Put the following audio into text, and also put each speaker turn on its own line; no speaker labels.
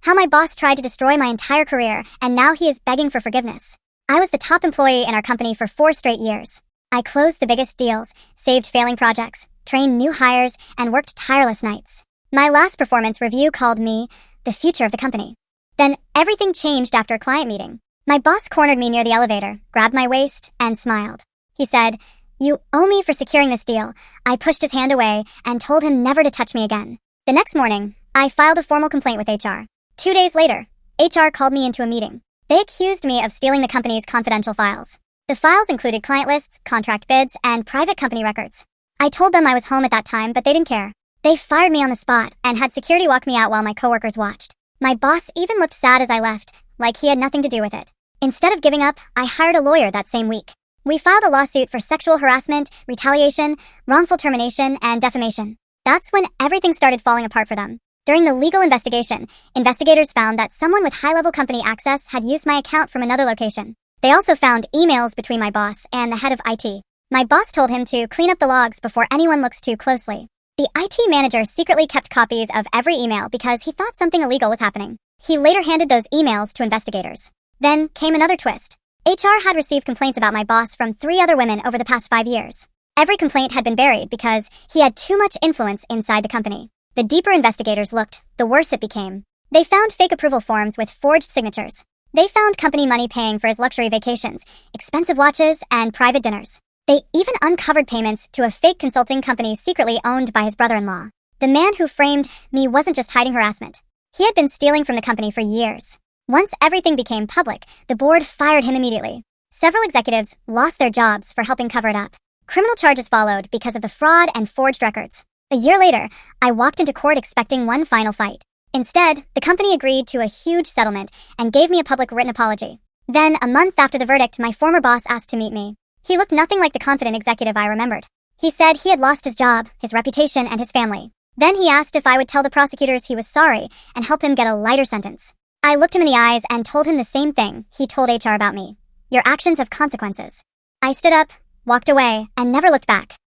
How my boss tried to destroy my entire career, and now he is begging for forgiveness. I was the top employee in our company for 4 straight years. I closed the biggest deals, saved failing projects, trained new hires, and worked tireless nights. My last performance review called me the future of the company. Then everything changed after a client meeting. My boss cornered me near the elevator, grabbed my waist, and smiled. He said, "You owe me for securing this deal." I pushed his hand away and told him never to touch me again. The next morning, I filed a formal complaint with HR. 2 days later, HR called me into a meeting. They accused me of stealing the company's confidential files. The files included client lists, contract bids, and private company records. I told them I was home at that time, but they didn't care. They fired me on the spot and had security walk me out while my coworkers watched. My boss even looked sad as I left, like he had nothing to do with it. Instead of giving up, I hired a lawyer that same week. We filed a lawsuit for sexual harassment, retaliation, wrongful termination, and defamation. That's when everything started falling apart for them. During the legal investigation, investigators found that someone with high-level company access had used my account from another location. They also found emails between my boss and the head of IT. My boss told him to clean up the logs before anyone looks too closely. The IT manager secretly kept copies of every email because he thought something illegal was happening. He later handed those emails to investigators. Then came another twist. HR had received complaints about my boss from 3 other women over the past 5 years. Every complaint had been buried because he had too much influence inside the company. The deeper investigators looked, the worse it became. They found fake approval forms with forged signatures. They found company money paying for his luxury vacations, expensive watches, and private dinners. They even uncovered payments to a fake consulting company secretly owned by his brother-in-law. The man who framed me wasn't just hiding harassment. He had been stealing from the company for years. Once everything became public, the board fired him immediately. Several executives lost their jobs for helping cover it up. Criminal charges followed because of the fraud and forged records. A year later, I walked into court expecting one final fight. Instead, the company agreed to a huge settlement and gave me a public written apology. Then, a month after the verdict, my former boss asked to meet me. He looked nothing like the confident executive I remembered. He said he had lost his job, his reputation, and his family. Then he asked if I would tell the prosecutors he was sorry and help him get a lighter sentence. I looked him in the eyes and told him the same thing he told HR about me. Your actions have consequences. I stood up, walked away, and never looked back.